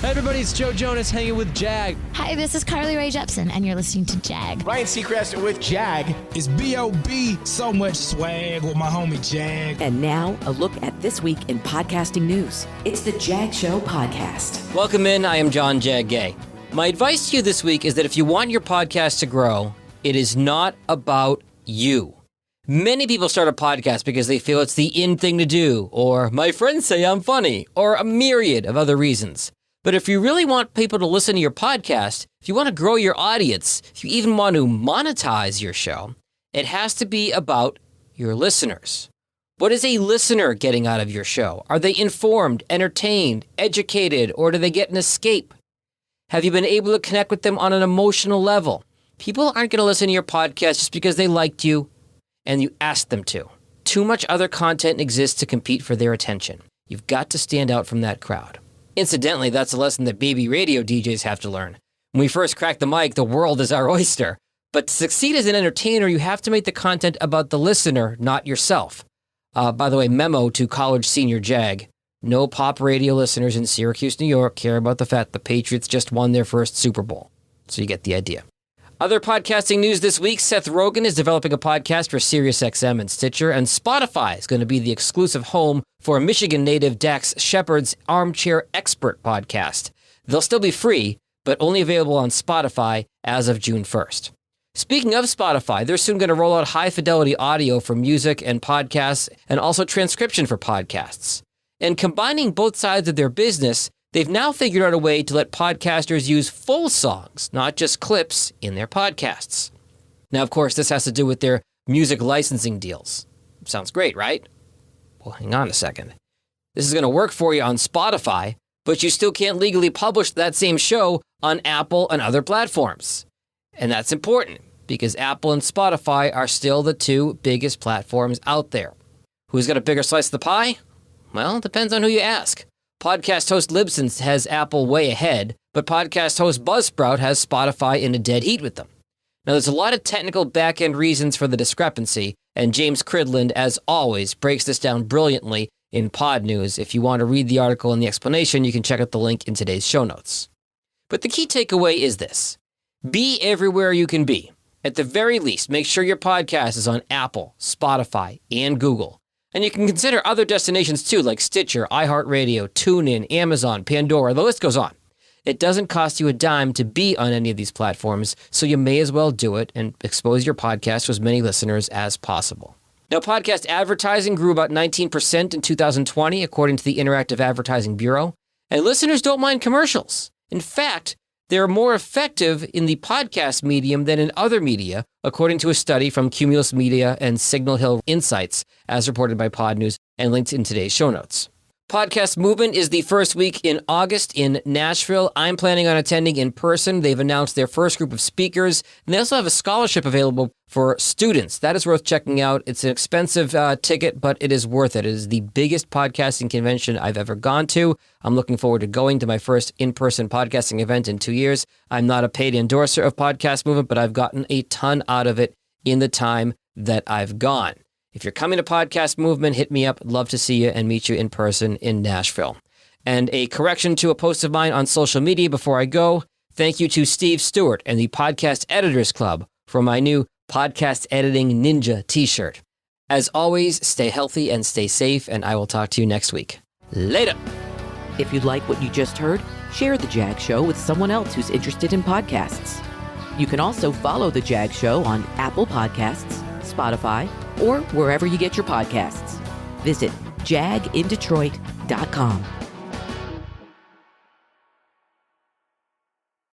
Hey everybody, it's Joe Jonas hanging with Jag. Hi, this is Carly Rae Jepsen, and you're listening to Jag. Ryan Seacrest with Jag. It's B.O.B. So much swag with my homie Jag. And now, a look at this week in podcasting news. It's the Jag Show podcast. Welcome in. I am John Jag Gay. My advice to you this week is that if you want your podcast to grow, it is not about you. Many people start a podcast because they feel it's the in thing to do, or my friends say I'm funny, or a myriad of other reasons. But if you really want people to listen to your podcast, if you want to grow your audience, if you even want to monetize your show, it has to be about your listeners. What is a listener getting out of your show? Are they informed, entertained, educated, or do they get an escape? Have you been able to connect with them on an emotional level? People aren't going to listen to your podcast just because they liked you and you asked them to. Too much other content exists to compete for their attention. You've got to stand out from that crowd. Incidentally, that's a lesson that baby radio DJs have to learn. When we first crack the mic, the world is our oyster. But to succeed as an entertainer, you have to make the content about the listener, not yourself. By the way, memo to college senior Jag. No pop radio listeners in Syracuse, New York care about the fact the Patriots just won their first Super Bowl. So you get the idea. Other podcasting news this week, Seth Rogen is developing a podcast for SiriusXM and Stitcher, and Spotify is going to be the exclusive home for Michigan native Dax Shepard's Armchair Expert podcast. They'll still be free, but only available on Spotify as of June 1st. Speaking of Spotify, they're soon going to roll out high-fidelity audio for music and podcasts, and also transcription for podcasts. And combining both sides of their business, they've now figured out a way to let podcasters use full songs, not just clips, in their podcasts. Now, of course, this has to do with their music licensing deals. Sounds great, right? Well, hang on a second. This is going to work for you on Spotify, but you still can't legally publish that same show on Apple and other platforms. And that's important, because Apple and Spotify are still the two biggest platforms out there. Who's got a bigger slice of the pie? Well, it depends on who you ask. Podcast host Libsyn has Apple way ahead, but podcast host Buzzsprout has Spotify in a dead heat with them. Now, there's a lot of technical back-end reasons for the discrepancy, and James Cridland, as always, breaks this down brilliantly in Pod News. If you want to read the article and the explanation, you can check out the link in today's show notes. But the key takeaway is this. Be everywhere you can be. At the very least, make sure your podcast is on Apple, Spotify, and Google. And you can consider other destinations too, like Stitcher, iHeartRadio, TuneIn, Amazon, Pandora, the list goes on. It doesn't cost you a dime to be on any of these platforms, so you may as well do it and expose your podcast to as many listeners as possible. Now, podcast advertising grew about 19% in 2020, according to the Interactive Advertising Bureau, and listeners don't mind commercials. In fact, they're more effective in the podcast medium than in other media, according to a study from Cumulus Media and Signal Hill Insights, as reported by Pod News and linked in today's show notes. Podcast Movement is the first week in August in Nashville. I'm planning on attending in person. They've announced their first group of speakers, and they also have a scholarship available for students. That is worth checking out. It's an expensive ticket, but it is worth it. It is the biggest podcasting convention I've ever gone to. I'm looking forward to going to my first in-person podcasting event in 2 years. I'm not a paid endorser of Podcast Movement, but I've gotten a ton out of it in the time that I've gone. If you're coming to Podcast Movement, hit me up. I'd love to see you and meet you in person in Nashville. And a correction to a post of mine on social media before I go. Thank you to Steve Stewart and the Podcast Editors Club for my new Podcast Editing Ninja t-shirt. As always, stay healthy and stay safe, and I will talk to you next week. Later. If you like what you just heard, share The Jag Show with someone else who's interested in podcasts. You can also follow The Jag Show on Apple Podcasts, Spotify, or wherever you get your podcasts. Visit jagindetroit.com.